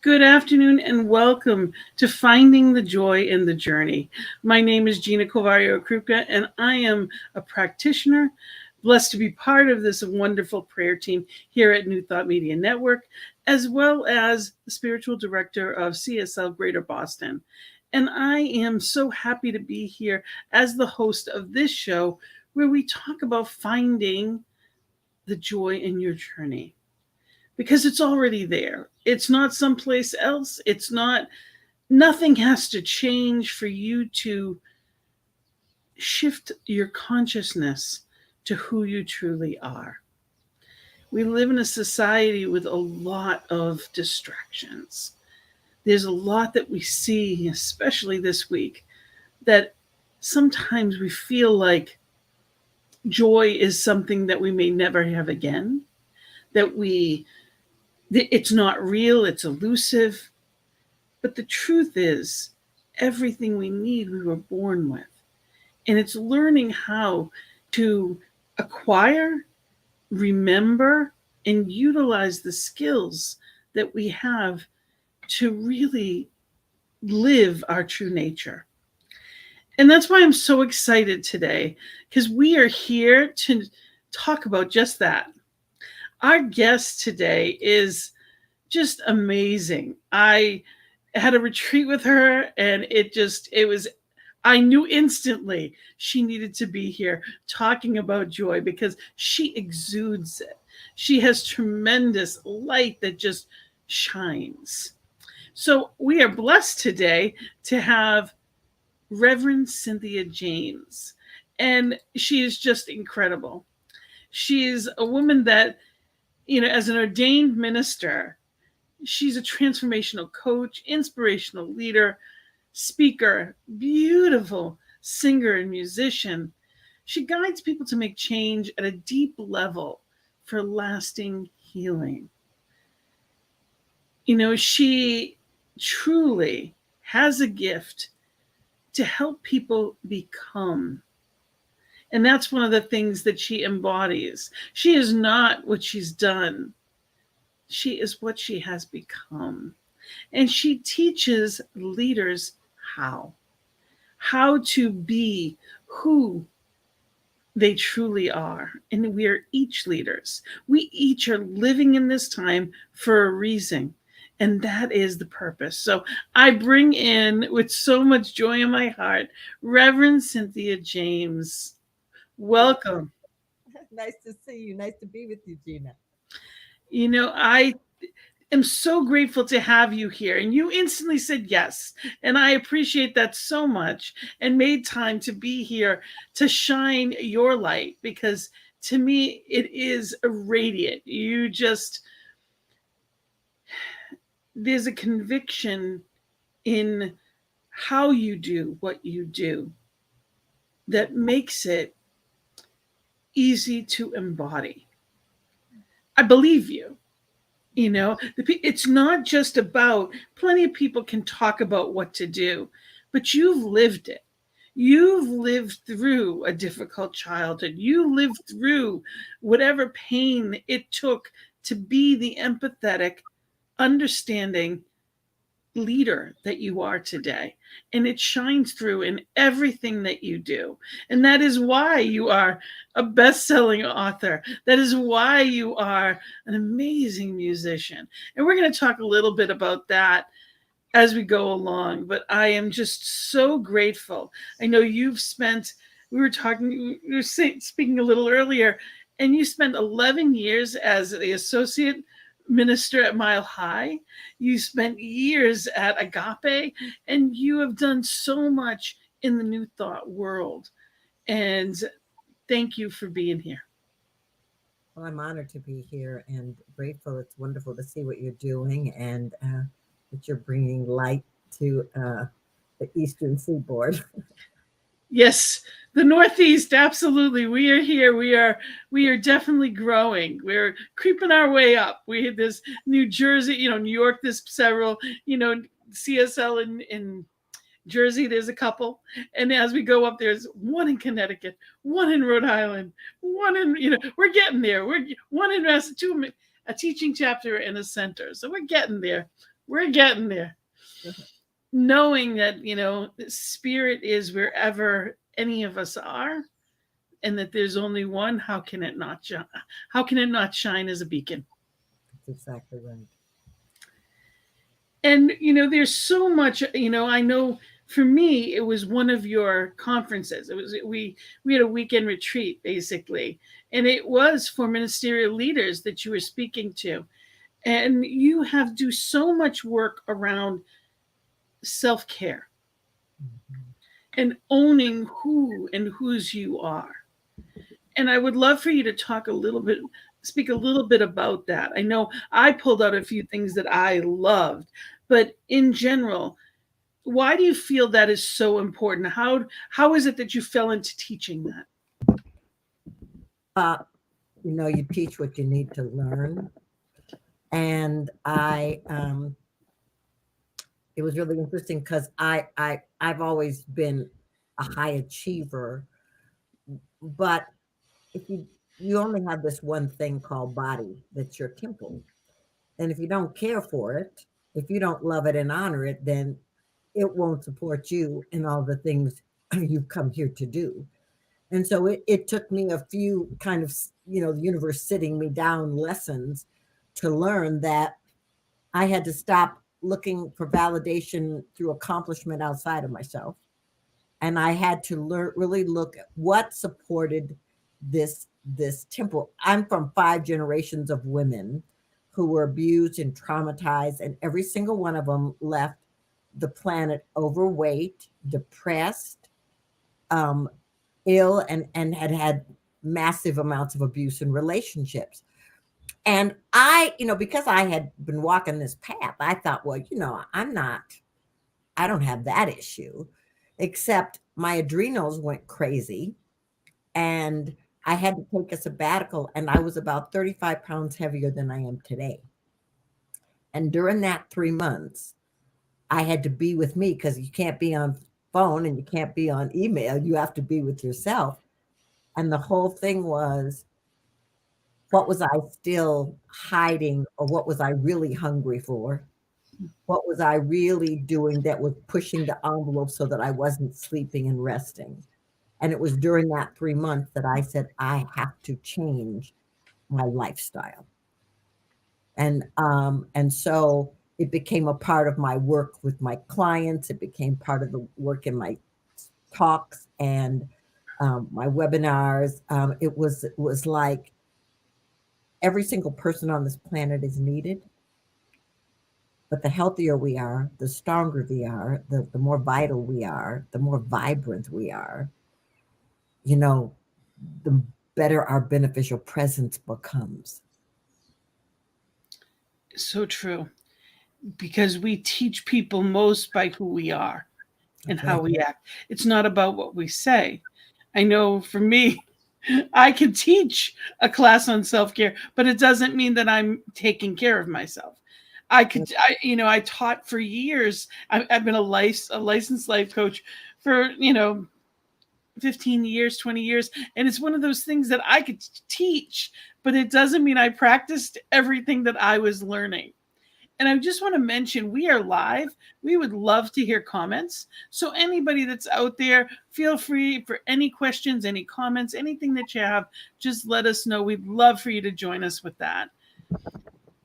Good afternoon and welcome to Finding the Joy in the Journey. My name is Gina Kovario-Krupka and I am a practitioner, blessed to be part of this wonderful prayer team here at New Thought Media Network, as well as the spiritual director of CSL Greater Boston. And I am so happy to be here as the host of this show where we talk about finding the joy in your journey because it's already there. It's not someplace else. Nothing has to change for you to shift your consciousness to who you truly are. We live in a society with a lot of distractions. There's a lot that we see, especially this week, that sometimes we feel like joy is something that we may never have again, that it's not real, it's elusive. But the truth is, everything we need, we were born with. And it's learning how to acquire, remember, and utilize the skills that we have to really live our true nature. And that's why I'm so excited today, because we are here to talk about just that. Our guest today is just amazing. I had a retreat with her and I knew instantly she needed to be here talking about joy because she exudes it. She has tremendous light that just shines. So we are blessed today to have Reverend Cynthia James, and she is just incredible. She's a woman that, as an ordained minister, she's a transformational coach, inspirational leader, speaker, beautiful singer and musician. She guides people to make change at a deep level for lasting healing. She truly has a gift to help people become. And that's one of the things that she embodies. She is not what she's done. She is what she has become. And she teaches leaders how to be who they truly are. And we are each leaders. We each are living in this time for a reason. And that is the purpose. So I bring in, with so much joy in my heart, Reverend Cynthia James. Welcome. Nice to see you. Nice to be with you, Gina. I am so grateful to have you here. And you instantly said yes. And I appreciate that so much and made time to be here to shine your light because to me, it is radiant. There's a conviction in how you do what you do that makes it easy to embody. I believe you. It's not just about, plenty of people can talk about what to do, but you've lived it. You've lived through a difficult childhood. You lived through whatever pain it took to be the empathetic, understanding leader that you are today. And it shines through in everything that you do. And that is why you are a best-selling author. That is why you are an amazing musician. And we're going to talk a little bit about that as we go along. But I am just so grateful. I know we were speaking a little earlier, and you spent 11 years as the associate minister at Mile High. You spent years at Agape, and you have done so much in the New Thought world. And thank you for being here. Well, I'm honored to be here and grateful. It's wonderful to see what you're doing and that you're bringing light to the Eastern Seaboard. Yes, the Northeast, absolutely. We are here. We are definitely growing. We're creeping our way up. We had this New Jersey, New York, there's several, CSL in Jersey, there's a couple. And as we go up, there's one in Connecticut, one in Rhode Island, one in, we're getting there. We're one in Massachusetts, a teaching chapter and a center. So we're getting there. We're getting there. Knowing that, spirit is wherever any of us are, and that there's only one, how can it not shine? How can it not shine as a beacon? That's exactly right. And there's so much. I know for me, it was one of your conferences. We had a weekend retreat basically, and it was for ministerial leaders that you were speaking to, and you have do so much work around self-care Mhm. and owning who and whose you are. And I would love for you to speak a little bit about that. I know I pulled out a few things that I loved, but in general, why do you feel that is so important? How is it that you fell into teaching that? Uh, you teach what you need to learn. And it was really interesting because I've always been a high achiever, but if you only have this one thing called body, that's your temple. And if you don't care for it, if you don't love it and honor it, then it won't support you in all the things you've come here to do. And so it took me a few kind of, the universe sitting me down lessons to learn that I had to stop looking for validation through accomplishment outside of myself. And I had to really look at what supported this temple. I'm from 5 generations of women who were abused and traumatized, and every single one of them left the planet overweight, depressed, um, ill, and had massive amounts of abuse in relationships. And because I had been walking this path, I thought, well, I don't have that issue, except my adrenals went crazy and I had to take a sabbatical, and I was about 35 pounds heavier than I am today. And during that 3 months, I had to be with me because you can't be on phone and you can't be on email. You have to be with yourself. And the whole thing was, what was I still hiding, or what was I really hungry for? What was I really doing that was pushing the envelope so that I wasn't sleeping and resting? And it was during that 3 months that I said, I have to change my lifestyle. And so it became a part of my work with my clients. It became part of the work in my talks and my webinars. It was like every single person on this planet is needed. But the healthier we are, the stronger we are, the more vital we are, the more vibrant we are, you know, the better our beneficial presence becomes. So true. Because we teach people most by who we are and That's how right. we act. It's not about what we say. I know for me, I can teach a class on self-care, but it doesn't mean that I'm taking care of myself. I taught for years. I've been a licensed life coach for 15 years, 20 years, and it's one of those things that I could teach, but it doesn't mean I practiced everything that I was learning. And I just want to mention we are live. We would love to hear comments. So, anybody that's out there, feel free for any questions, any comments, anything that you have, just let us know. We'd love for you to join us with that.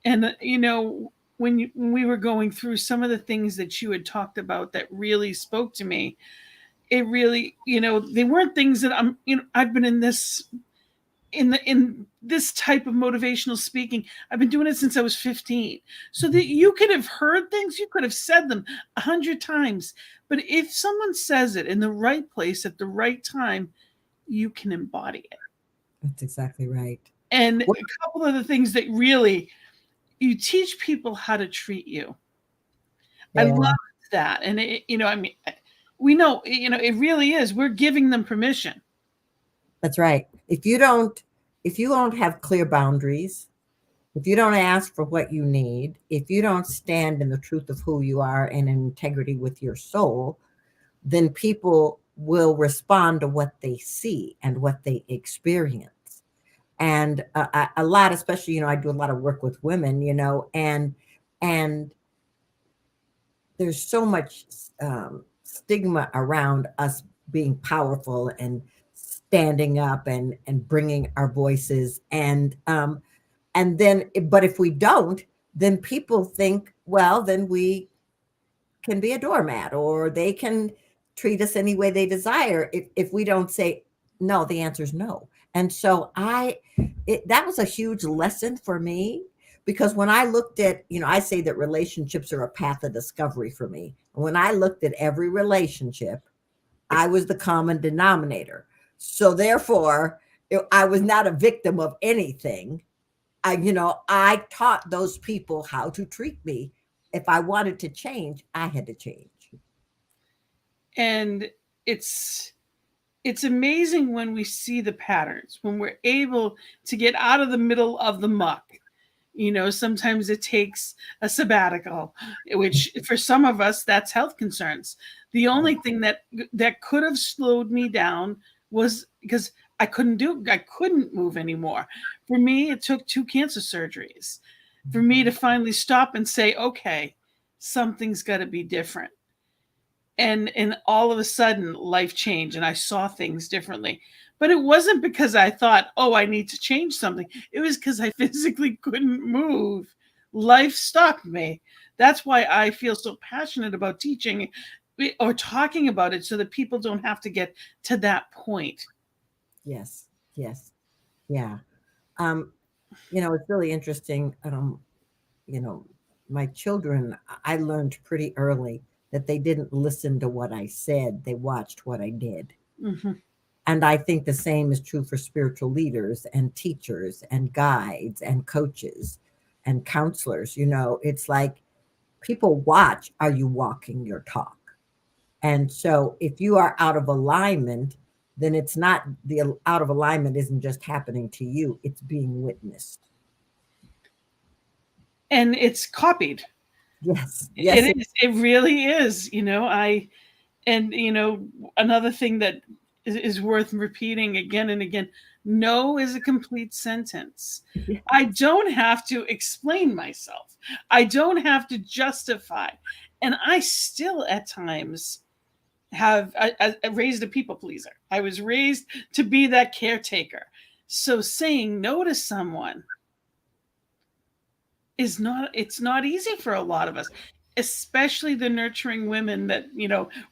And, when we were going through some of the things that you had talked about that really spoke to me, it really, they weren't things that I've been in this type of motivational speaking. I've been doing it since I was 15. So that you could have heard things, you could have said them 100 times. But if someone says it in the right place at the right time, you can embody it. That's exactly right. And a What, couple of the things that really you teach people how to treat you. I yeah, love that. And we know, it really is. We're giving them permission. that's right. If you don't have clear boundaries, if you don't ask for what you need, if you don't stand in the truth of who you are and in integrity with your soul, then people will respond to what they see and what they experience. And a lot, especially, I do a lot of work with women, and there's so much stigma around us being powerful and standing up and bringing our voices, and then, but if we don't, then people think, well, then we can be a doormat, or they can treat us any way they desire. If we don't say no, the answer is no. And so that was a huge lesson for me, because when I looked at, I say that relationships are a path of discovery for me. And when I looked at every relationship, I was the common denominator. So therefore, I was not a victim of anything. I taught those people how to treat me. If I wanted to change, I had to change. And it's it's amazing when we see the patterns, when we're able to get out of the middle of the muck. Sometimes it takes a sabbatical, which for some of us, that's health concerns. The only thing that could have slowed me down was because I couldn't move anymore. For me, it took 2 cancer surgeries for me to finally stop and say, okay, something's got to be different. And all of a sudden life changed and I saw things differently. But it wasn't because I thought, oh, I need to change something. It was because I physically couldn't move. Life stopped me. That's why I feel so passionate about teaching or talking about it, so that people don't have to get to that point. Yes, yes, yeah. It's really interesting. You know, my children, I learned pretty early that they didn't listen to what I said, they watched what I did. Mm-hmm. And I think the same is true for spiritual leaders and teachers and guides and coaches and counselors. It's like people watch, are you walking your talk? And so if you are out of alignment, then it's not, the out of alignment isn't just happening to you, it's being witnessed. And it's copied. Yes, It yes, is. It really is. And another thing that is worth repeating again and again: no is a complete sentence. yes. I don't have to explain myself, I don't have to justify. And I still at times have I raised a people pleaser. I was raised to be that caretaker. So saying no to someone it's not easy for a lot of us, especially the nurturing women that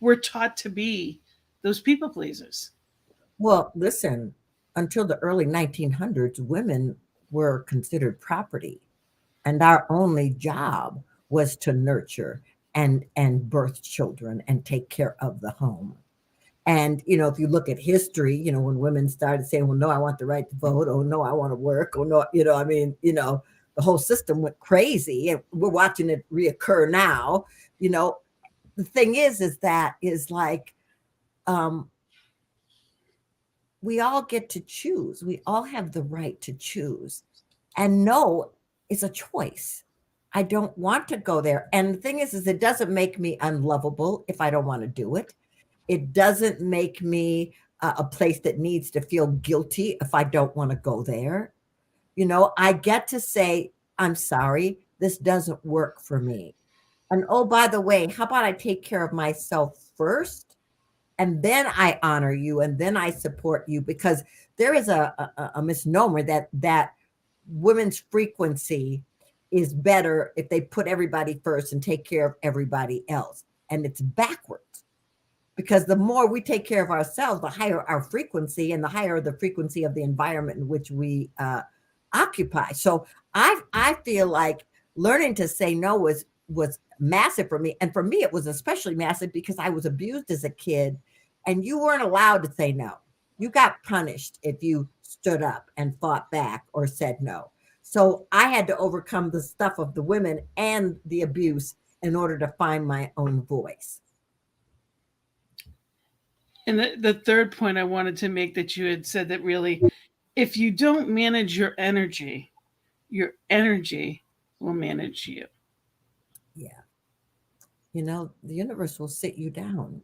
we're taught to be those people pleasers. Well, listen, until the early 1900s, women were considered property, and our only job was to nurture and birth children and take care of the home. And if you look at history, when women started saying, "Well, no, I want the right to vote," "Oh, no, I want to work," "Oh, no," I mean, the whole system went crazy, and we're watching it reoccur now. You know, the thing is that is like, um, we all get to choose. We all have the right to choose. And no is a choice. I don't want to go there. And the thing is it doesn't make me unlovable if I don't want to do it. It doesn't make me a place that needs to feel guilty if I don't want to go there. I get to say, I'm sorry, this doesn't work for me. And oh, by the way, how about I take care of myself first? And then I honor you, and then I support you, because there is a misnomer that women's frequency is better if they put everybody first and take care of everybody else. And it's backwards, because the more we take care of ourselves, the higher our frequency, and the higher the frequency of the environment in which we occupy. So I feel like learning to say no was massive for me. And for me, it was especially massive because I was abused as a kid, and you weren't allowed to say no. You got punished if you stood up and fought back or said no. So I had to overcome the stuff of the women and the abuse in order to find my own voice. And the third point I wanted to make, that you had said, that really, if you don't manage your energy will manage you. Yeah. The universe will sit you down.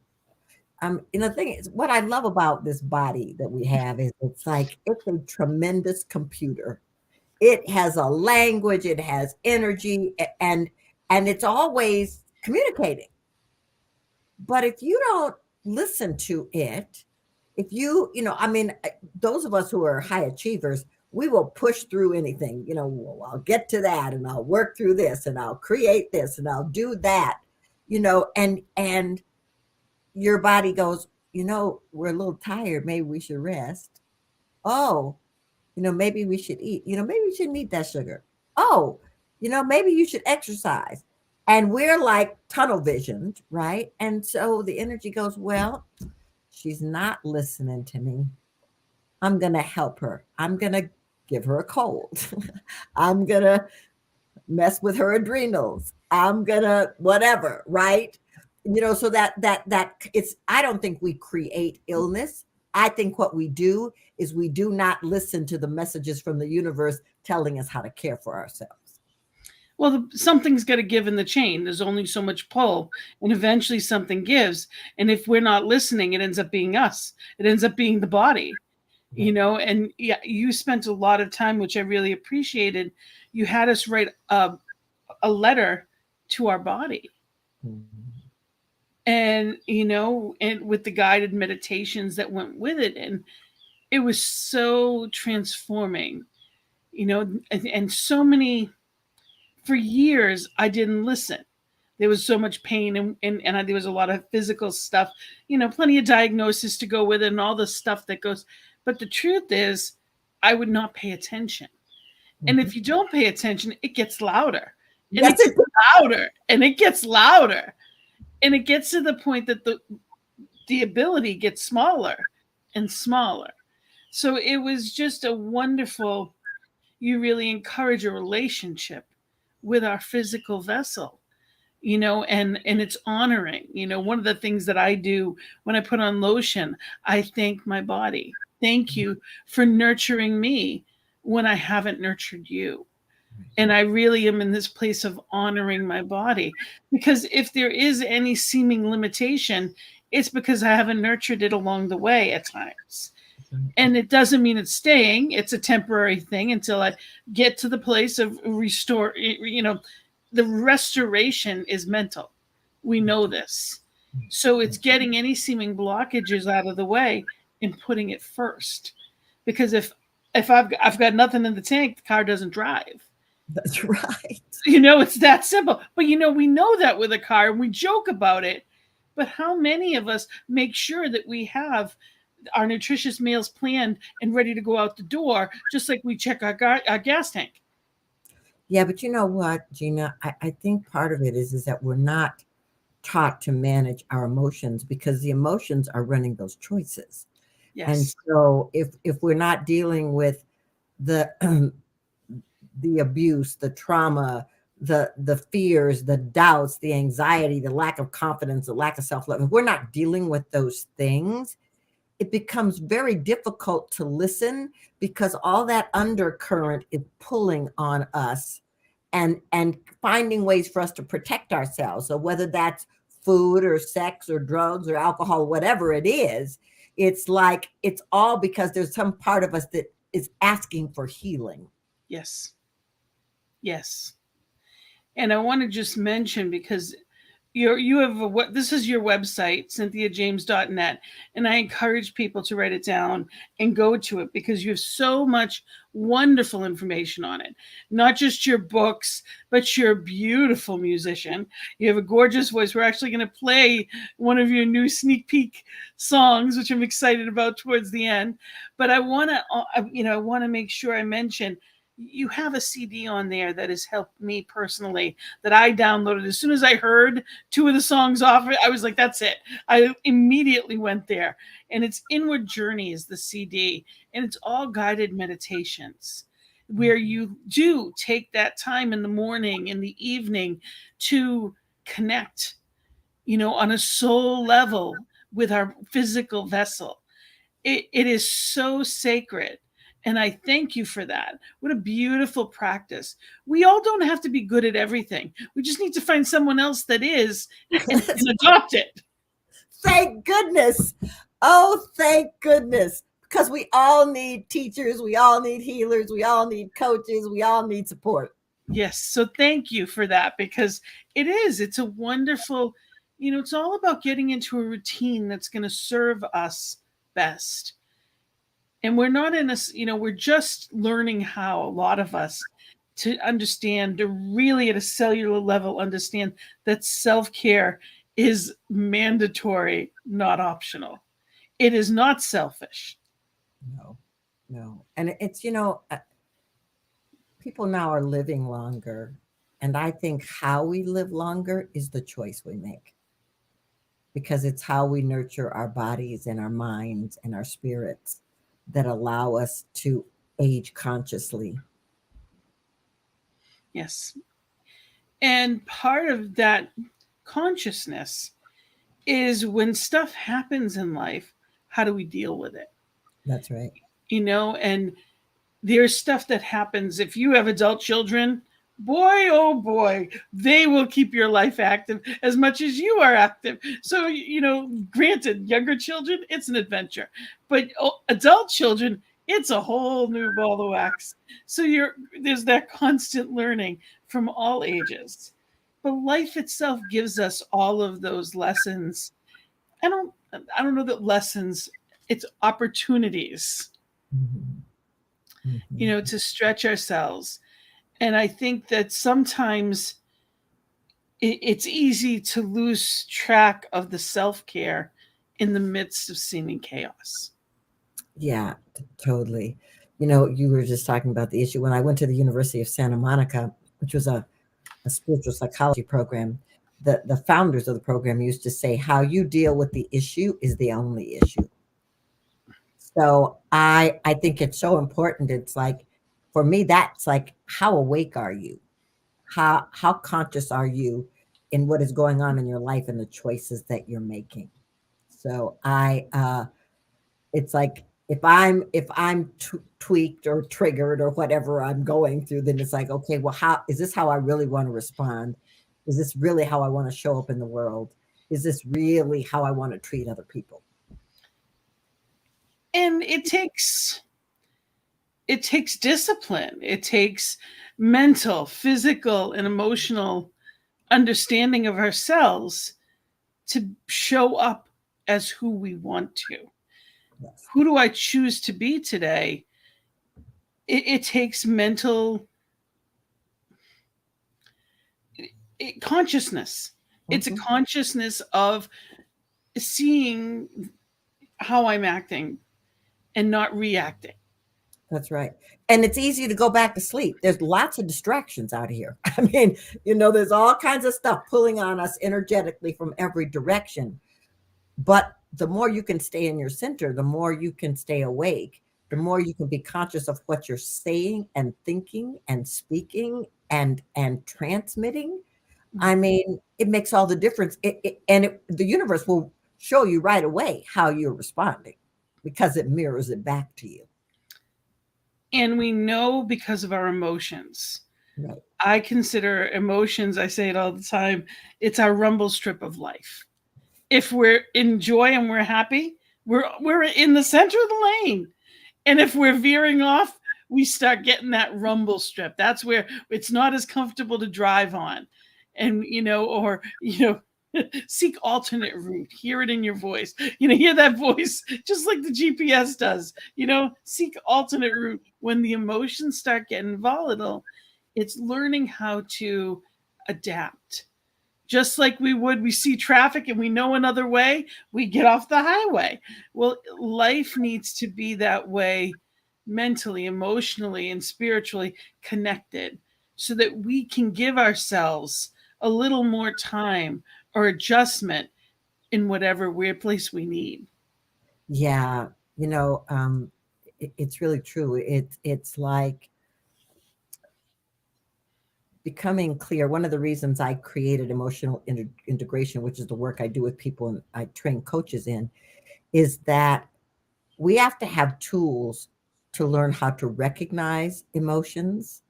The thing is, what I love about this body that we have is it's like it's a tremendous computer. It has a language, it has energy, and it's always communicating. But if you don't listen to it, if I mean, those of us who are high achievers, we will push through anything. Well, I'll get to that, and I'll work through this, and I'll create this, and I'll do that. And your body goes, we're a little tired. Maybe we should rest. Oh, maybe we should eat. Maybe we shouldn't eat that sugar. Oh, maybe you should exercise. And we're like tunnel visioned, right? And so the energy goes, well, she's not listening to me. I'm going to help her. I'm going to give her a cold. I'm going to mess with her adrenals. I'm going to whatever, right? So that it's, I don't think we create illness. I think what we do is we do not listen to the messages from the universe telling us how to care for ourselves. Well, something's got to give in the chain. There's only so much pull, and eventually something gives. And if we're not listening, it ends up being us. It ends up being the body, And yeah, you spent a lot of time, which I really appreciated. You had us write a letter to our body. Mm-hmm. And and with the guided meditations that went with it, and it was so transforming, and so many. For years I didn't listen. There was so much pain, and there was a lot of physical stuff, plenty of diagnosis to go with it and all the stuff that goes. But the truth is, I would not pay attention. And if you don't pay attention, it gets louder, and Yes, it gets louder, and it gets louder, and it gets to the point that the ability gets smaller and smaller. So it was just a wonderful. You really encourage a relationship with our physical vessel, and it's honoring. One of the things that I do when I put on lotion, I thank my body. Thank you for nurturing me when I haven't nurtured you. And I really am in this place of honoring my body, because if there is any seeming limitation, it's because I haven't nurtured it along the way at times. And it doesn't mean it's staying. It's a temporary thing until I get to the place of restore. The restoration is mental. We know this. So it's getting any seeming blockages out of the way and putting it first. Because if I've got nothing in the tank, the car doesn't drive. That's right. It's that simple. But we know that with a car, and we joke about it. But how many of us make sure that we have our nutritious meals planned and ready to go out the door, just like we check our gas tank? Yeah, but you know what, Gina? I think part of it is that we're not taught to manage our emotions, because the emotions are running those choices. And Yes. so if we're not dealing with the the abuse, the trauma, the fears, the doubts, the anxiety, the lack of confidence, the lack of self-love, if we're not dealing with those things, it becomes very difficult to listen, because all that undercurrent is pulling on us and finding ways for us to protect ourselves. So whether that's food or sex or drugs or alcohol, whatever it is, it's like it's all because there's some part of us that is asking for healing. Yes. Yes. And I want to just mention, because you have what this is your website, cynthiajames.net, and I encourage people to write it down and go to it, because you have so much wonderful information on it. Not just your books, but you're a beautiful musician. You have a gorgeous voice. We're actually going to play one of your new sneak peek songs, which I'm excited about towards the end. But I want to make sure I mention you have a CD on there that has helped me personally, that I downloaded as soon as I heard two of the songs off it. I was like, that's it. I immediately went there. And it's Inward Journey is the CD. And it's all guided meditations where you do take that time in the morning, in the evening, to connect, on a soul level with our physical vessel. It is so sacred. And I thank you for that. What a beautiful practice. We all don't have to be good at everything. We just need to find someone else that is, and adopt it. Thank goodness. Oh, thank goodness. Because we all need teachers, we all need healers, we all need coaches, we all need support. Yes. So thank you for that, because it's a wonderful, It's all about getting into a routine that's going to serve us best. And we're not in a, we're just learning how, a lot of us, to understand, to really at a cellular level understand that self-care is mandatory, not optional. It is not selfish. No, no. And it's, people now are living longer. And I think how we live longer is the choice we make, because it's how we nurture our bodies and our minds and our spirits that allow us to age consciously. Yes. And part of that consciousness is when stuff happens in life, how do we deal with it? That's right. And there's stuff that happens if you have adult children. Boy, oh boy, they will keep your life active as much as you are active. So, granted, younger children, it's an adventure, but adult children, it's a whole new ball of wax. So there's that constant learning from all ages. But life itself gives us all of those lessons. I don't know that lessons, it's opportunities, Mhm. Mhm. to stretch ourselves. And I think that sometimes it's easy to lose track of the self care in the midst of seeming chaos. Yeah, totally. You were just talking about the issue when I went to the University of Santa Monica, which was a spiritual psychology program. The founders of the program used to say, how you deal with the issue is the only issue. So I think it's so important. It's like, for me, that's like, how awake are you? How conscious are you in what is going on in your life and the choices that you're making? So it's like, if I'm tweaked or triggered or whatever I'm going through, then it's like, okay, well, how is this, how I really want to respond? Is this really how I want to show up in the world? Is this really how I want to treat other people? And it takes discipline. It takes mental, physical, and emotional understanding of ourselves to show up as who we want to. Yes. Who do I choose to be today? It takes mental consciousness. It's a Hmm. consciousness of seeing how I'm acting and not reacting. That's right. And it's easy to go back to sleep. There's lots of distractions out here. I mean, there's all kinds of stuff pulling on us energetically from every direction. But the more you can stay in your center, the more you can stay awake, the more you can be conscious of what you're saying and thinking and speaking and transmitting. I mean, it makes all the difference. The universe will show you right away how you're responding, because it mirrors it back to you. And we know because of our emotions. Right. I consider emotions, I say it all the time, it's our rumble strip of life. If we're in joy and we're happy, we're in the center of the lane. And if we're veering off, we start getting that rumble strip. That's where it's not as comfortable to drive on. And seek alternate route. Hear it in your voice. Hear that voice just like the GPS does. Seek alternate route. When the emotions start getting volatile, it's learning how to adapt. Just like we see traffic and we know another way, we get off the highway. Well, life needs to be that way, mentally, emotionally, and spiritually connected, so that we can give ourselves a little more time or adjustment in whatever weird place we need. Yeah. It's really true. It's like becoming clear. One of the reasons I created emotional integration, which is the work I do with people and I train coaches in, is that we have to have tools to learn how to recognize emotions,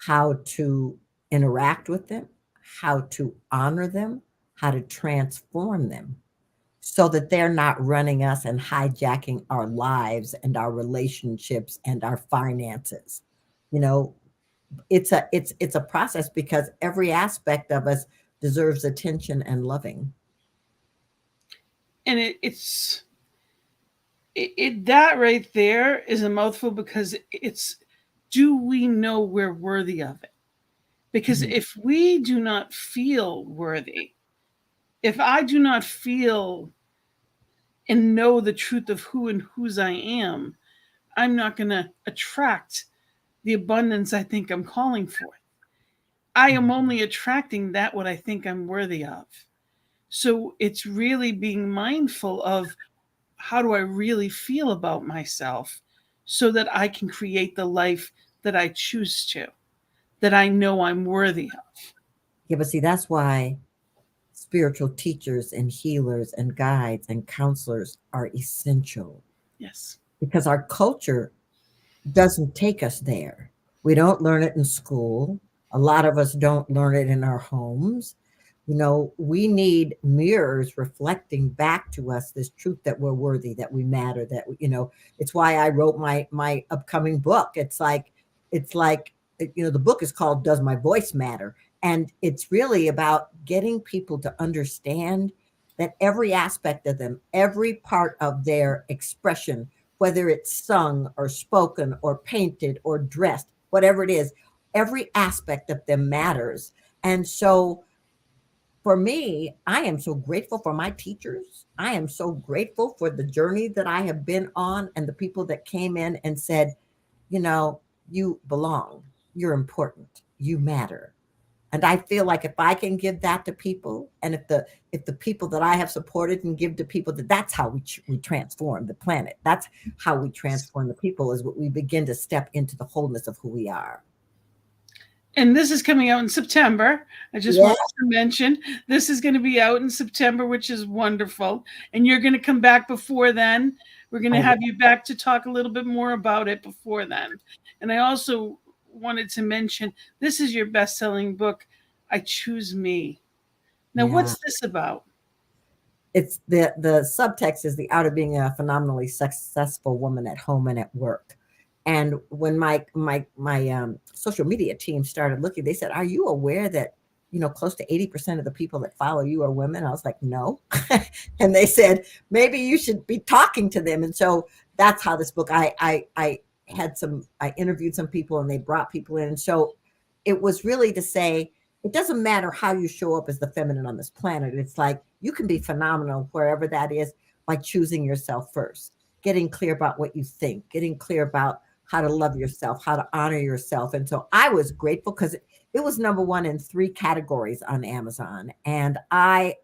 how to interact with them, how to honor them, how to transform them, so that they're not running us and hijacking our lives and our relationships and our finances. You know, it's a process, because every aspect of us deserves attention and loving. And it that right there is a mouthful, because it's, do we know we're worthy of it? Because Mhm. if we do not feel worthy, if I do not feel and know the truth of who and whose I am, I'm not going to attract the abundance I think I'm calling for. I am only attracting that what I think I'm worthy of. So it's really being mindful of, how do I really feel about myself, so that I can create the life that I choose to, that I know I'm worthy of. Yeah, but see, that's why spiritual teachers and healers and guides and counselors are essential, Yes. because our culture doesn't take us there. We don't learn it in school. A lot of us don't learn it in our homes. We need mirrors reflecting back to us this truth that we're worthy, that we matter, it's why I wrote my upcoming book. It's like the book is called Does My Voice Matter? And it's really about getting people to understand that every aspect of them, every part of their expression, whether it's sung or spoken or painted or dressed, whatever it is, every aspect of them matters. And so for me, I am so grateful for my teachers. I am so grateful for the journey that I have been on, and the people that came in and said, you know, you belong, you're important, you matter. And I feel like if I can give that to people, and if the people that I have supported can give to people, that's how we transform the planet. That's how we transform the people, is what we begin to step into the wholeness of who we are. And this is coming out in September. I just Yeah, wanted to mention this is going to be out in September, which is wonderful. And you're going to come back before then. We're going to I have will. you back to talk a little bit more about it before then. And I also wanted to mention, this is your best selling book, I Choose Me. Now, Yeah. what's this about? It's the subtext is the art of being a phenomenally successful woman at home and at work. And when my social media team started looking, they said, "Are you aware that close to 80% of the people that follow you are women?" I was like, "No," and they said, "Maybe you should be talking to them." And so that's how this book. I interviewed some people, and they brought people in, and so it was really to say, it doesn't matter how you show up as the feminine on this planet. It's like you can be phenomenal wherever that is, by choosing yourself first, getting clear about what you think, getting clear about how to love yourself, how to honor yourself. And so I was grateful because it was number one in 3 categories on Amazon. And I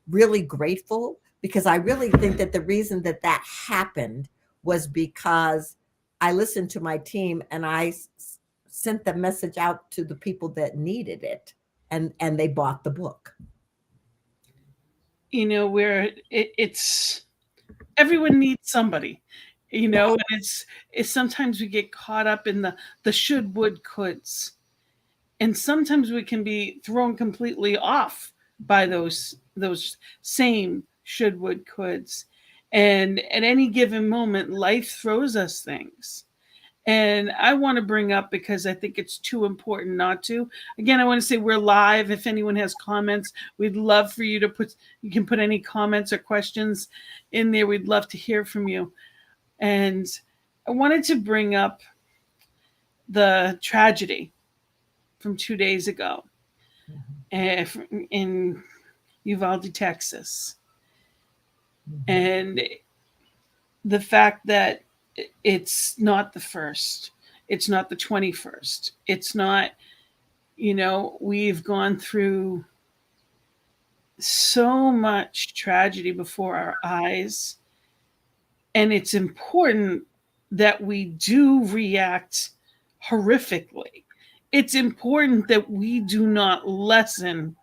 really grateful, because I really think that the reason that that happened was because I listened to my team, and sent the message out to the people that needed it, and they bought the book. Where it's, everyone needs somebody, and it's sometimes we get caught up in the should, would, coulds, and sometimes we can be thrown completely off by those same should, would, coulds. And at any given moment, life throws us things. And I want to bring up, because I think it's too important not to. Again, I want to say we're live. If anyone has comments, we'd love for you to you can put any comments or questions in there. We'd love to hear from you. And I wanted to bring up the tragedy from 2 days ago, eh, in Uvalde, Texas. Mhm. And the fact that it's not the first, it's not the 21st, it's not, we've gone through so much tragedy before our eyes. And it's important that we do react horrifically. It's important that we do not lessen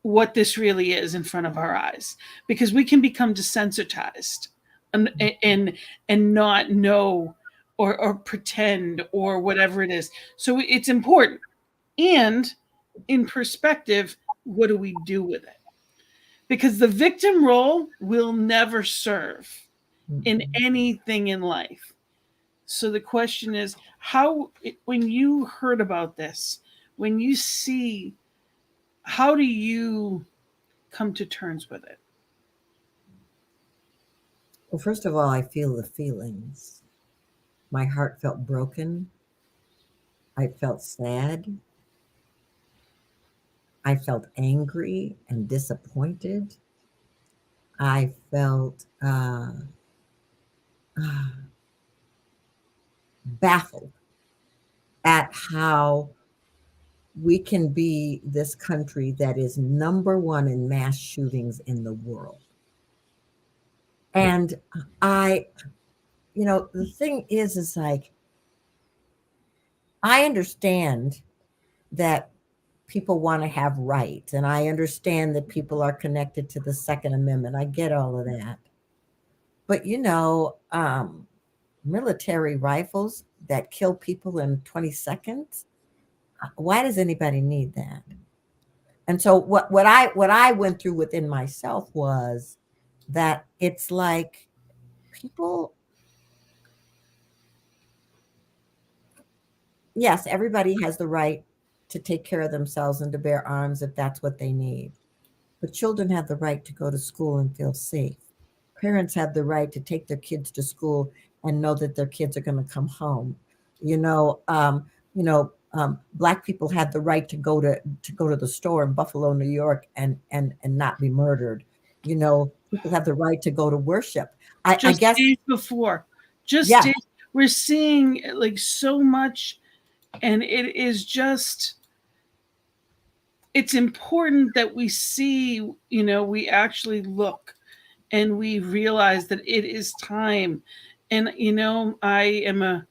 what this really is in front of our eyes, because we can become desensitized, and and, and not know, or pretend, or whatever it is. So it's important. And in perspective, what do we do with it? Because the victim role will never serve in Mhm. anything in life. So the question is, how, when you heard about this, when you see, how do you come to terms with it? Well, first of all, I feel the feelings. My heart felt broken. I felt sad. I felt angry and disappointed. I felt baffled at how we can be this country that is number one in mass shootings in the world. And I, the thing is like, I understand that people want to have rights, and I understand that people are connected to the Second Amendment. I get all of that. But, military rifles that kill people in 20 seconds, why does anybody need that? And so what I went through within myself was that it's like people, yes, everybody has the right to take care of themselves and to bear arms if that's what they need. But children have the right to go to school and feel safe. Parents have the right to take their kids to school and know that their kids are going to come home. You know, black people have the right to go to the store in Buffalo, New York, and not be murdered. People have the right to go to worship. I Just guess, days before, just yeah, days, we're seeing like so much, and it is just, it's important that we see, we actually look and we realize that it is time. And I am a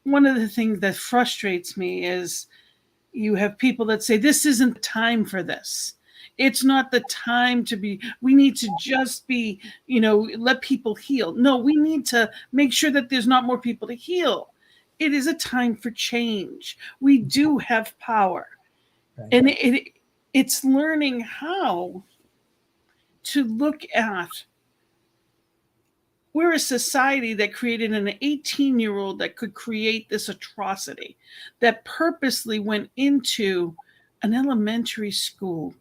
one of the things that frustrates me is you have people that say this isn't the time for this. It's not the time to be, we need to just be, let people heal. No, we need to make sure that there's not more people to heal. It is a time for change. We do have power. right. And it's learning how to look at, we're a society that created an 18-year-old that could create this atrocity, that purposely went into an elementary school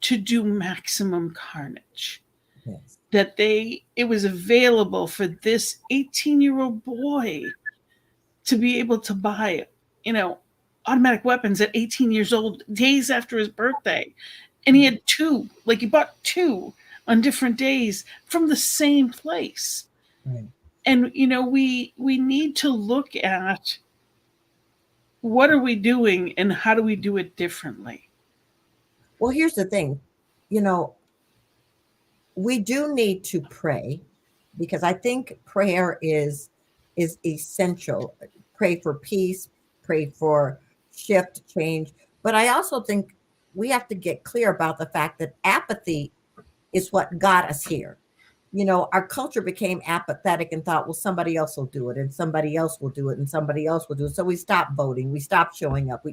to do maximum carnage. Yes, That it was available for this 18-year-old boy to be able to buy, you know, automatic weapons at 18 years old, days after his birthday. And he had two, like he bought two on different days from the same place. right. And we need to look at what are we doing and how do we do it differently. Well, here's the thing. You know, we do need to pray because I think prayer is essential. Pray for peace, pray for shift, change, but I also think we have to get clear about the fact that apathy is what got us here. Our culture became apathetic and thought, well, somebody else will do it, and somebody else will do it, and somebody else will do it. So we stopped voting, we stopped showing up,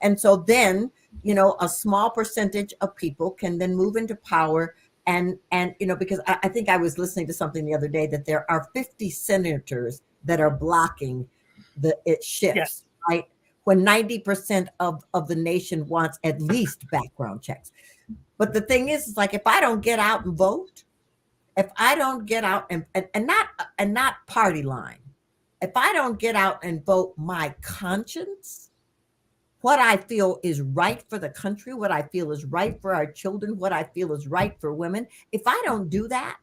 and so then, a small percentage of people can then move into power. And because I think I was listening to something the other day that there are 50 senators that are blocking it Yes. shifts, right? When 90% of the nation wants at least background checks. But the thing is like, if I don't get out and vote, if I don't get out and not party line, if I don't get out and vote my conscience, what I feel is right for the country, what I feel is right for our children, what I feel is right for women, if I don't do that,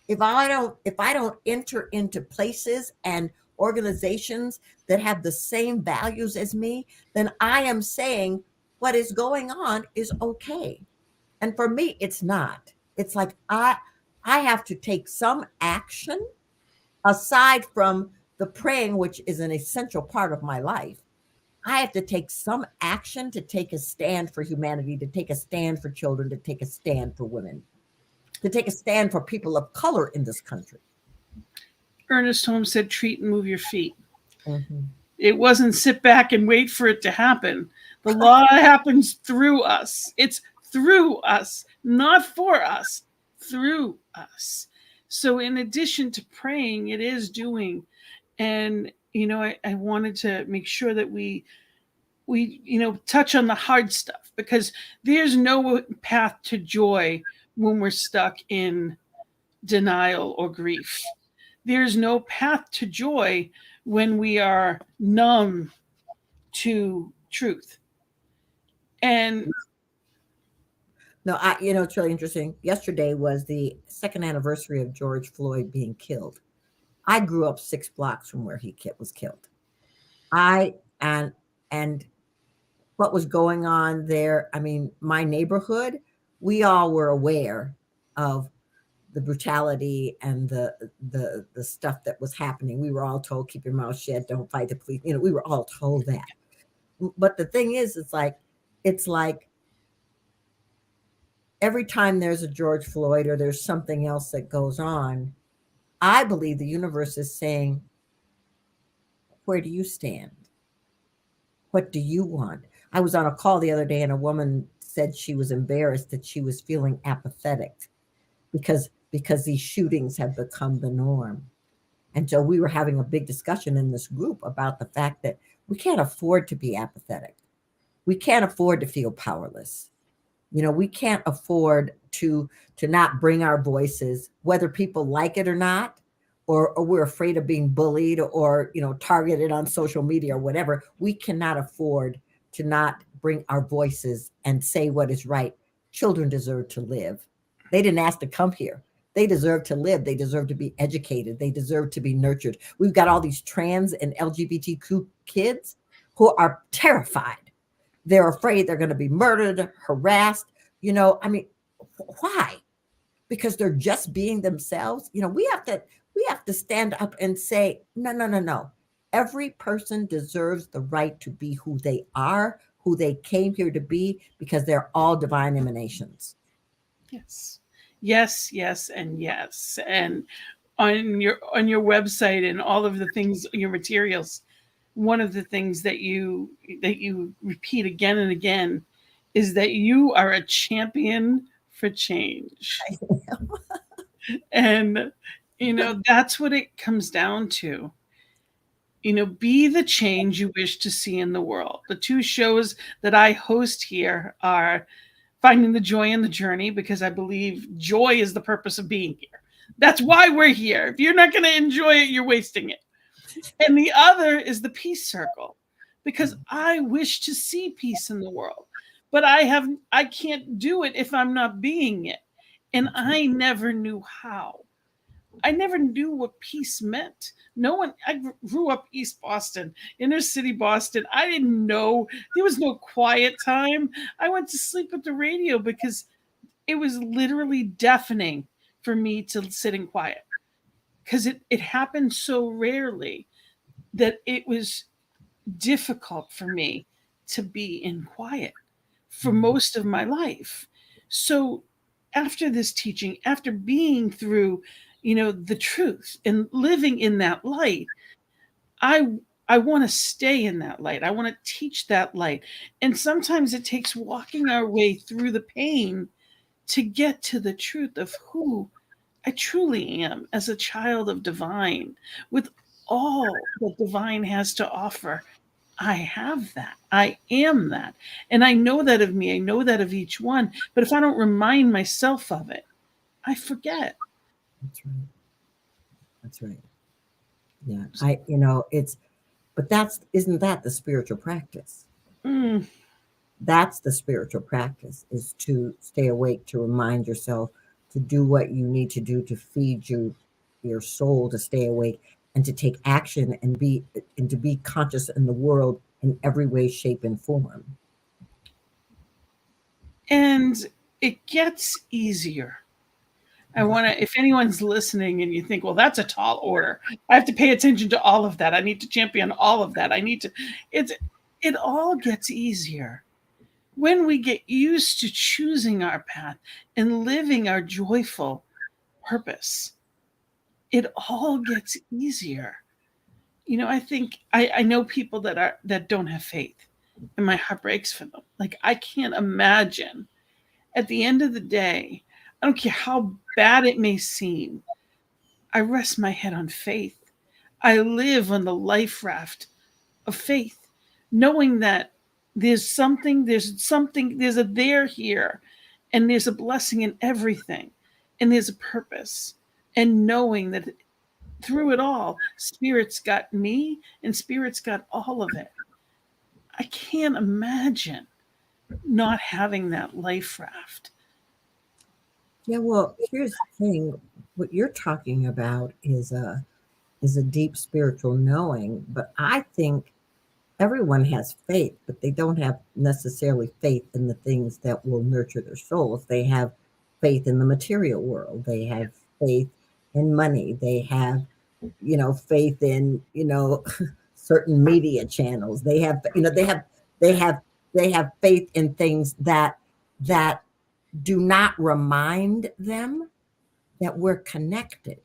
if I don't enter into places and organizations that have the same values as me, then I am saying what is going on is okay. And for me, it's not. It's like I have to take some action aside from the praying, which is an essential part of my life. I have to take some action to take a stand for humanity, to take a stand for children, to take a stand for women, to take a stand for people of color in this country. Ernest Holmes said, treat and move your feet. Mhm. It wasn't sit back and wait for it to happen. The law happens through us. It's through us, not for us, through us. So, in addition to praying, it is doing. And, I wanted to make sure that we touch on the hard stuff, because there's no path to joy when we're stuck in denial, or grief. There's no path to joy when we are numb to truth. And No, it's really interesting. Yesterday was the second anniversary of George Floyd being killed. I grew up 6 blocks from where was killed. I and what was going on there. I mean, my neighborhood, we all were aware of the brutality and the stuff that was happening. We were all told, keep your mouth shut, don't fight the police. We were all told that. But the thing is, it's like every time there's a George Floyd or there's something else that goes on, I believe the universe is saying, where do you stand? What do you want? I was on a call the other day and a woman said she was embarrassed that she was feeling apathetic because these shootings have become the norm. And so we were having a big discussion in this group about the fact that we can't afford to be apathetic. We can't afford to feel powerless. We can't afford to not bring our voices, whether people like it or not, or we're afraid of being bullied or targeted on social media or whatever. We cannot afford to not bring our voices and say what is right. Children deserve to live. They didn't ask to come here. They deserve to live. They deserve to be educated. They deserve to be nurtured. We've got all these trans and LGBTQ kids who are terrified. They're afraid they're going to be murdered, harassed. I mean, why? Because they're just being themselves. We have to stand up and say, no, no, no, no. Every person deserves the right to be who they are, who they came here to be, because they're all divine emanations. yes, yes, yes, and yes. And on your website and all of the things, your materials, one of the things that you repeat again and again is that you are a champion for change. And that's what it comes down to. Be the change you wish to see in the world. The two shows that I host here are Finding the Joy in the Journey, because I believe joy is the purpose of being here. That's why we're here. If you're not going to enjoy it, you're wasting it. And the other is the Peace Circle, because I wish to see peace in the world, but I can't do it if I'm not being it. And I never knew how. I never knew what peace meant. No one, I grew up East Boston, inner city Boston. I didn't know there was no quiet time. I went to sleep with the radio because it was literally deafening for me to sit in quiet, because it happened so rarely that it was difficult for me to be in quiet for most of my life. So after this teaching, after being through, the truth and living in that light, I I want to stay in that light. I want to teach that light. And sometimes it takes walking our way through the pain to get to the truth of who I truly am as a child of divine, with all that divine has to offer. I have that. I am that. And I know that of me. I know that of each one. But if I don't remind myself of it, I forget. That's right. That's right. Yeah. But isn't that the spiritual practice? Mm, That's the spiritual practice, is to stay awake, to remind yourself, to do what you need to do to feed your soul, to stay awake and to take action and to be conscious in the world in every way, shape, and form. and it gets easier. I want to, if anyone's listening and you think, well, that's a tall order, I have to pay attention to all of that. I need to champion all of that. It's, it all gets easier when we get used to choosing our path and living our joyful purpose. It all gets easier. I think I know people that don't have faith, and my heart breaks for them. Like, I can't imagine at the end of the day, I don't care how bad it may seem, I rest my head on faith. I live on the life raft of faith, knowing that there's a there here, and there's a blessing in everything, and there's a purpose. and knowing that through it all, Spirit's got me and Spirit's got all of it. I can't imagine not having that life raft. Yeah, well, here's the thing. What you're talking about is a deep spiritual knowing, but I think everyone has faith, but they don't have necessarily faith in the things that will nurture their souls. They have faith in the material world. They have faith in money. They have, faith in, certain media channels. They have, they have, they have faith in things that do not remind them that we're connected.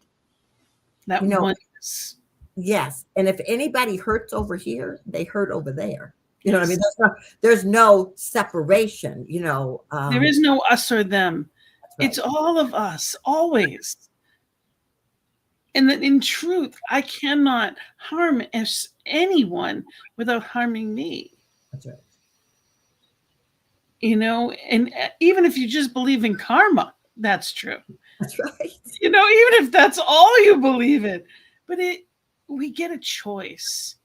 That You know, oneness. yes. And if anybody hurts over here, they hurt over there. You know what I mean? Yes. There's no separation, There is no us or them. that's It's right. all of us, always. And that in truth, I cannot harm anyone without harming me. That's right. And even if you just believe in karma, that's true. That's right. Even if that's all you believe in. But we get a choice.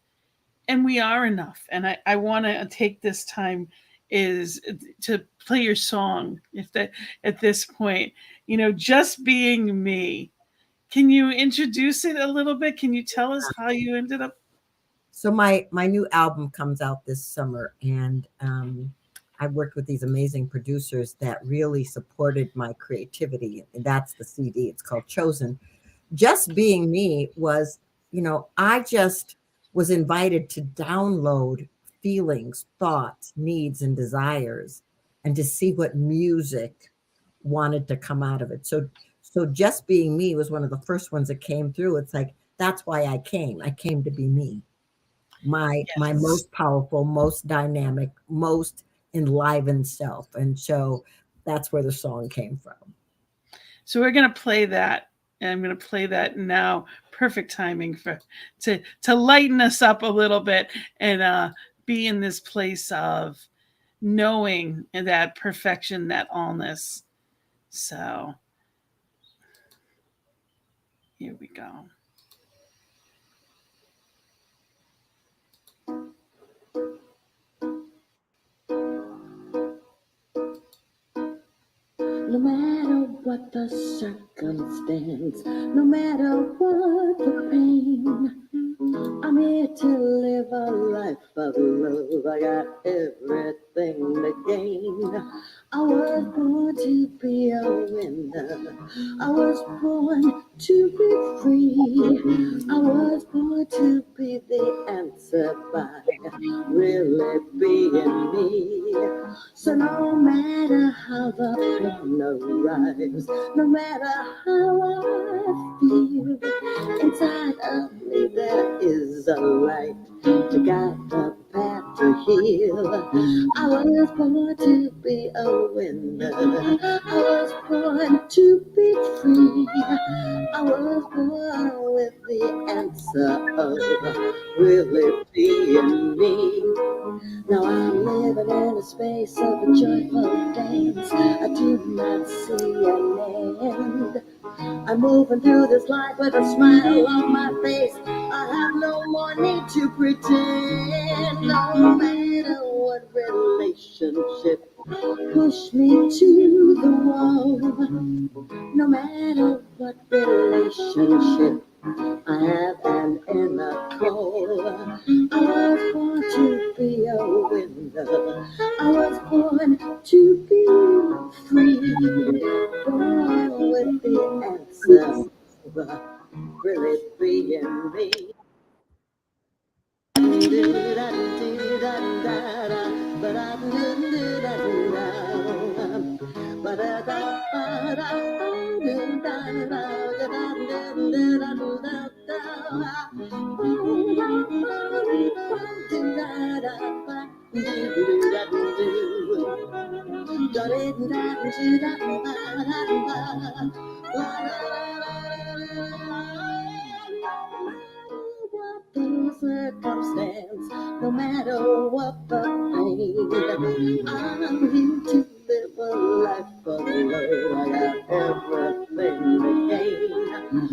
And we are enough. And I want to take this time is to play your song if that at this point, just being me. Can you introduce it a little bit? Can you tell us how you ended up? So my new album comes out this summer, and I worked with these amazing producers that really supported my creativity. And that's the CD. It's called Chosen. Just being me was, I just was invited to download feelings, thoughts, needs, and desires, and to see what music wanted to come out of it. So just being me was one of the first ones that came through. It's like, that's why I came. I came to be me. My Yes. most powerful, most dynamic, most enlivened self. And so that's where the song came from. So we're gonna play that. And I'm gonna play that now. Perfect timing to lighten us up a little bit and be in this place of knowing that perfection, that allness. So here we go. No matter what the circumstance, no matter what the pain, I'm here to live a life of love. I got everything to gain. I was born to be a winner. I was born to be free. I was born to be the answer by really being me. So no matter how the pain arrives, no matter how I feel, inside of me there is a light to guide the path to heal. I was born to be a winner. I was born to be free. I was born with the answer of really being me. Now I'm living in a space of a joyful dance. I do not see an end. I'm moving through this life with a smile on my face. I have no more need to pretend. No matter what relationship push me to the wall. No matter what relationship I have an inner call. I was born to be a winner. I was born to be free. Born with the answer of really being me. The circumstance, no matter what the pain, I'm here to live a life of love. I got everything to gain.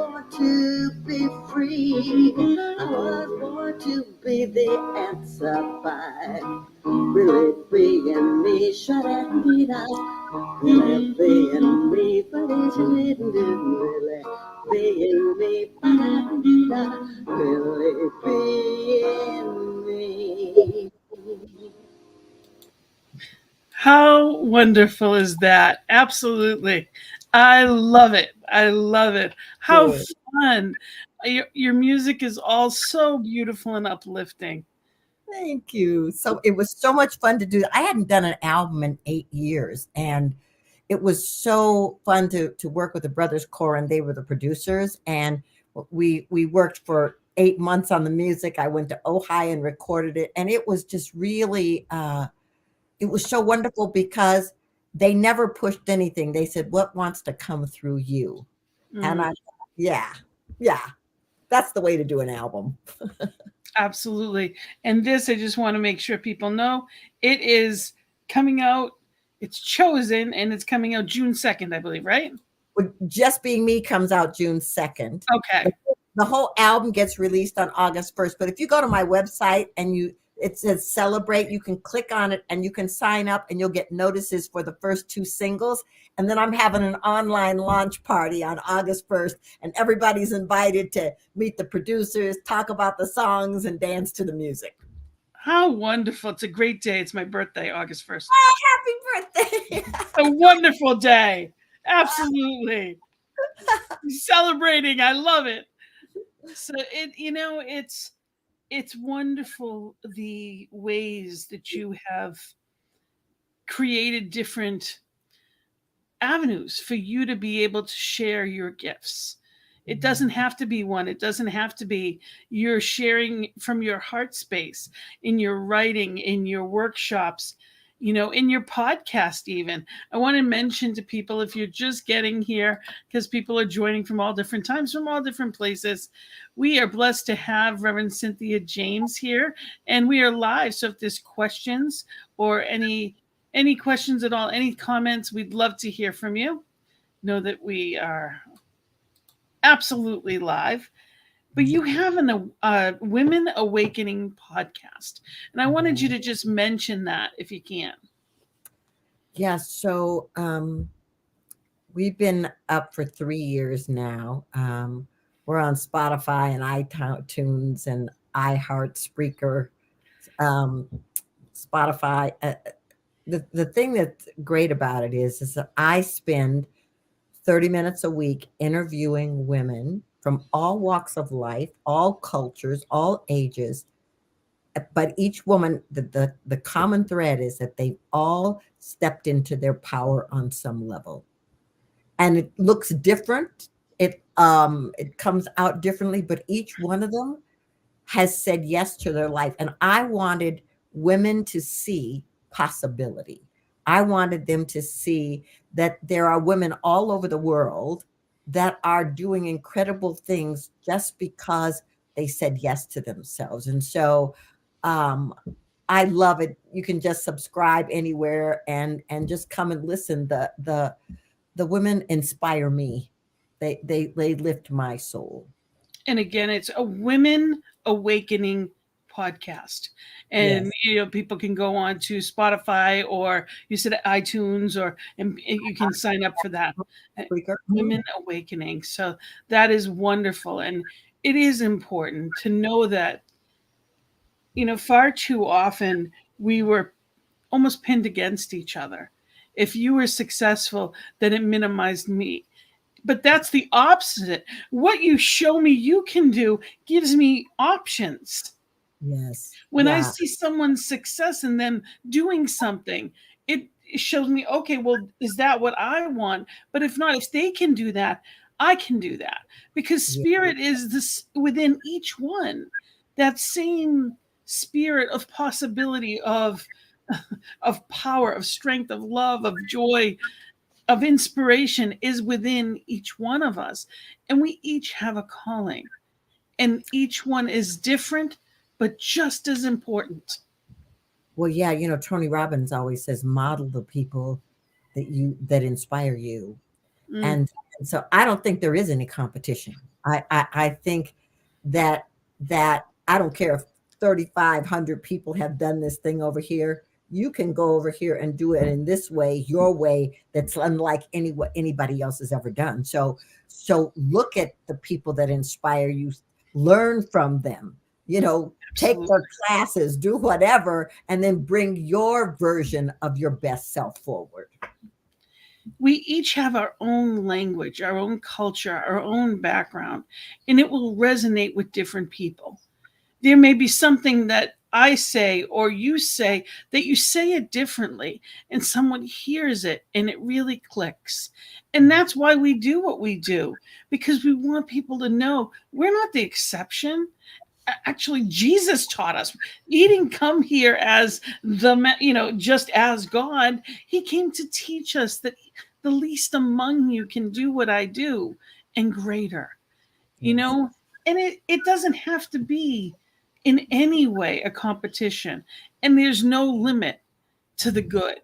born to be free. I was born to be the answer by really being me. Shut-a-dee-da. Really being me. But it's really being me. Ba-da-dee-da. Really being me. How wonderful is that? Absolutely. I love it. I love it. How Good. fun. Your music is all so beautiful and uplifting. Thank you. So it was so much fun to do. I hadn't done an album in 8 years, and it was so fun to work with the Brothers Core, and they were the producers. And we worked for 8 months on the music. I went to Ojai and recorded it, and it was just really it was so wonderful because they never pushed anything. They said, "What wants to come through you?" And Mm, I, yeah, yeah, that's the way to do an album. absolutely. And this, I just want to make sure people know it is coming out. It's chosen and it's coming out June 2nd, I believe, right? Just Being Me comes out June 2nd. Okay. The, the whole album gets released on August 1st. But if you go to my website and it says celebrate, you can click on it and you can sign up and you'll get notices for the first two singles. And then I'm having an online launch party on August 1st, and everybody's invited to meet the producers, talk about the songs, and dance to the music. How wonderful. It's a great day. It's my birthday, August 1st. Happy birthday. A wonderful day. Absolutely. Celebrating. I love it. So it's wonderful the ways that you have created different avenues for you to be able to share your gifts. It doesn't have to be one. It doesn't have to be you're sharing from your heart space in your writing, in your workshops, in your podcast, even. I want to mention to people if you're just getting here, because people are joining from all different times, from all different places. We are blessed to have Reverend Cynthia James here, and we are live. So if there's questions or any questions at all, any comments, we'd love to hear from you. Know that we are absolutely live. But you have a Women Awakening podcast. And I wanted you to just mention that if you can. Yeah, so we've been up for 3 years now. We're on Spotify and iTunes and iHeart, Spreaker, um, Spotify. The thing that's great about it is that I spend 30 minutes a week interviewing women from all walks of life, all cultures, all ages. But each woman, the common thread is that they've all stepped into their power on some level, and it looks different. It comes out differently, but each one of them has said yes to their life. And I wanted women to see possibility. I wanted them to see that there are women all over the world that are doing incredible things just because they said yes to themselves. And so um, I love it. You can just subscribe anywhere and just come and listen. The women inspire me. They lift my soul. And again, it's a Women Awakening podcast. And Yes. people can go on to Spotify, or you said iTunes, and you can sign up for that. Uh, Speaker. Women Awakening. So that is wonderful. And it is important to know that, far too often we were almost pinned against each other. If you were successful, then it minimized me. But that's the opposite. What you show me you can do gives me options. Yes. When I Yeah. see someone's success in them doing something, it shows me, okay, well, is that what I want? But if not, if they can do that, I can do that. Because Yeah. spirit is this within each one. That same spirit of possibility, of power, of strength, of love, of joy, of inspiration is within each one of us. And we each have a calling, and each one is different, but just as important. Well, yeah, Tony Robbins always says model the people that inspire you. Mm, And So I don't think there is any competition. I think that I don't care if 3,500 people have done this thing over here. You can go over here and do it in this way, your way, that's unlike anybody else has ever done. So look at the people that inspire you, learn from them. Take Absolutely. their classes, do whatever, and then bring your version of your best self forward. We each have our own language, our own culture, our own background, and it will resonate with different people. There may be something that I say or you say that you say it differently, and someone hears it and it really clicks. And that's why we do what we do, because we want people to know we're not the exception. Actually, Jesus taught us he didn't come here as just as God. He came to teach us that the least among you can do what I do and greater, you Yes, know and it doesn't have to be in any way a competition, and there's no limit to the good.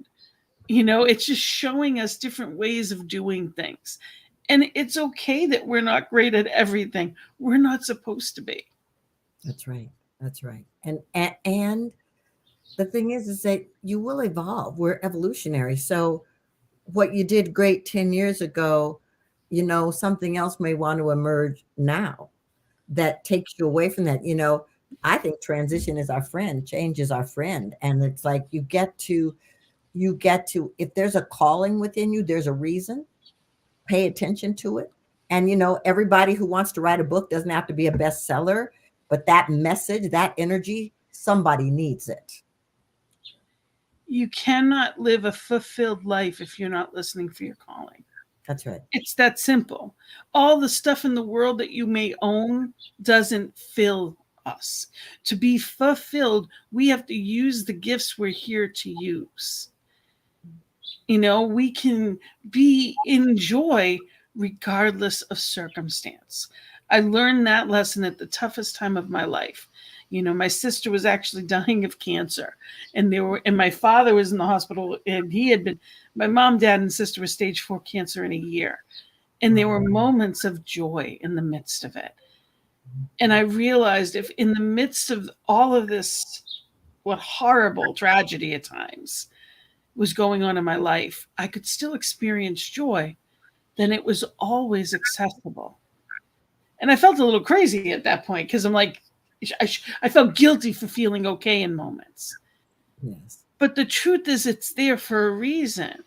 It's just showing us different ways of doing things, and it's okay that we're not great at everything. We're not supposed to be. that's right. That's right. And the thing is that you will evolve. We're evolutionary. So what you did great 10 years ago, something else may want to emerge now that takes you away from that. I think transition is our friend, change is our friend. And it's like you get to, if there's a calling within you, there's a reason, pay attention to it. And everybody who wants to write a book doesn't have to be a bestseller, but that message, that energy, somebody needs it. You cannot live a fulfilled life if you're not listening for your calling. That's right. It's that simple. All the stuff in the world that you may own doesn't fill us. To be fulfilled, we have to use the gifts we're here to use. We can be in joy regardless of circumstance. I learned that lesson at the toughest time of my life. My sister was actually dying of cancer, and my father was in the hospital, and my mom, dad, and sister were stage 4 cancer in a year. And there were moments of joy in the midst of it. And I realized, if in the midst of all of this, what horrible tragedy at times was going on in my life, I could still experience joy, then it was always accessible. And I felt a little crazy at that point, because I'm like, I felt guilty for feeling okay in moments. Yes. But the truth is, it's there for a reason.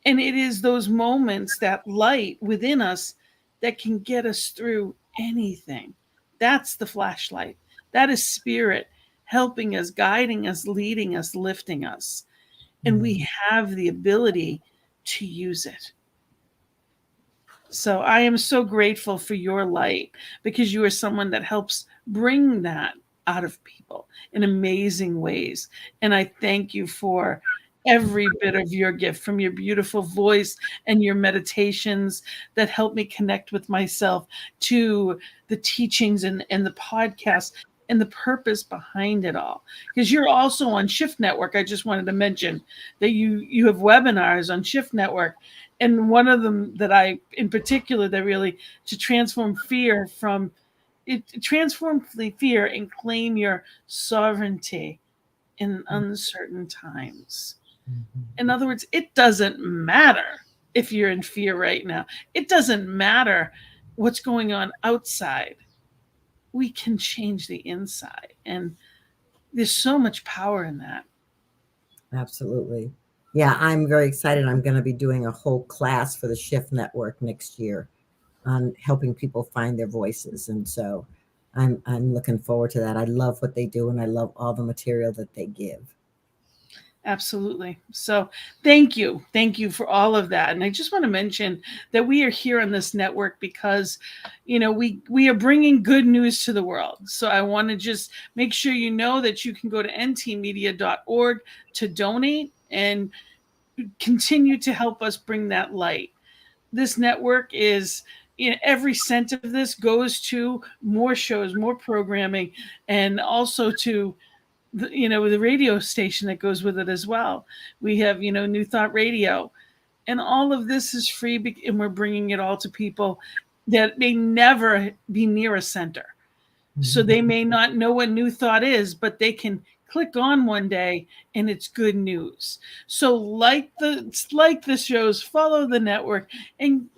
And it is those moments, that light within us, that can get us through anything. That's the flashlight. That is spirit helping us, guiding us, leading us, lifting us. And we have the ability to use it. So I am so grateful for your light, because you are someone that helps bring that out of people in amazing ways. And I thank you for every bit of your gift, from your beautiful voice and your meditations that help me connect with myself, to the teachings and the podcast and the purpose behind it all. Because you're also on Shift Network. I just wanted to mention that you have webinars on Shift Network, and one of them that I, in particular, that really, to transform fear from it, transform the fear and claim your sovereignty in uncertain times. In other words, it doesn't matter if you're in fear right now. It doesn't matter what's going on outside. We can change the inside, and there's so much power in that. Absolutely. Yeah, I'm very excited. I'm going to be doing a whole class for the Shift Network next year on helping people find their voices. And so I'm looking forward to that. I love what they do, and I love all the material that they give. Absolutely. So thank you. Thank you for all of that. And I just want to mention that we are here on this network because, we are bringing good news to the world. So I want to just make sure you know that you can go to ntmedia.org to donate and continue to help us bring that light. This network is, every cent of this goes to more shows, more programming, and also to the radio station that goes with it as well. We have, New Thought Radio, And all of this is free, and we're bringing it all to people that may never be near a center. So they may not know what New Thought is, but they can click on one day and it's good news. So like the shows, follow the network, and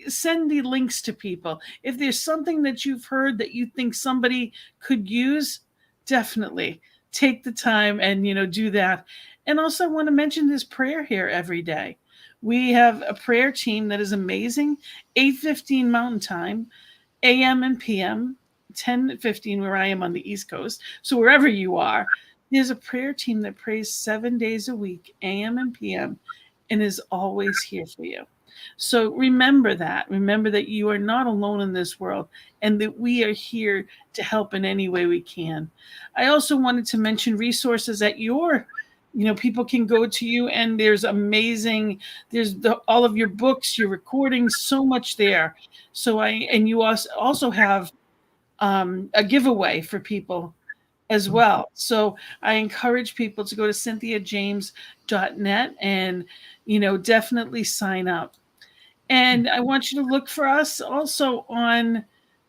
send the links to people. If there's something that you've heard that you think somebody could use, definitely take the time and do that. And also I want to mention this prayer here every day. We have a prayer team that is amazing. 8:15 Mountain Time, AM and PM, 10:15 where I am on the East Coast. So wherever you are, there's a prayer team that prays 7 days a week, AM and PM, and is always here for you. So remember that. Remember that you are not alone in this world, and that we are here to help in any way we can. I also wanted to mention resources at people can go to you, and there's all of your books, your recordings, so much there. And you also have a giveaway for people as well. So I encourage people to go to cynthiajames.net and definitely sign up. And I want you to look for us also on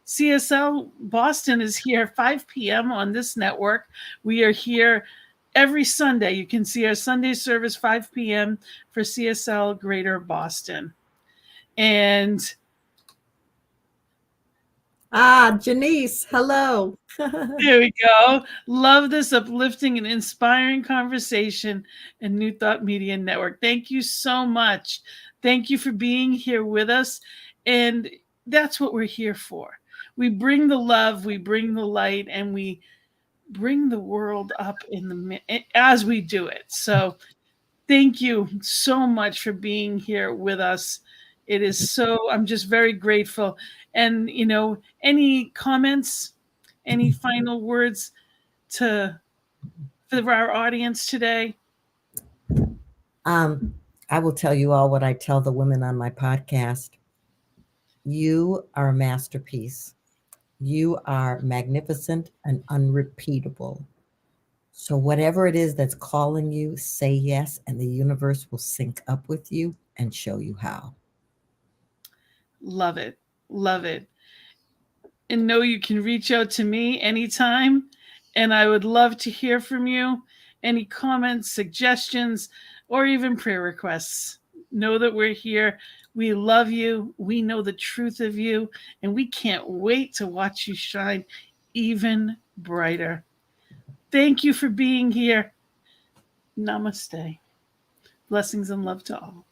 CSL. Boston is here 5 p.m. on this network. We are here every Sunday. You can see our Sunday service 5 p.m. for CSL Greater Boston. And Janice, hello. there we go. Love this uplifting and inspiring conversation and New Thought Media Network. Thank you so much. Thank you for being here with us. And that's what we're here for. We bring the love, we bring the light, and we bring the world up as we do it. So thank you so much for being here with us. I'm just very grateful. And, any comments, any final words for our audience today? I will tell you all what I tell the women on my podcast. You are a masterpiece. You are magnificent and unrepeatable. So whatever it is that's calling you, say yes, and the universe will sync up with you and show you how. Love it. Love it. And know you can reach out to me anytime. And I would love to hear from you. Any comments, suggestions, or even prayer requests. Know that we're here. We love you. We know the truth of you. And we can't wait to watch you shine even brighter. Thank you for being here. Namaste. Blessings and love to all.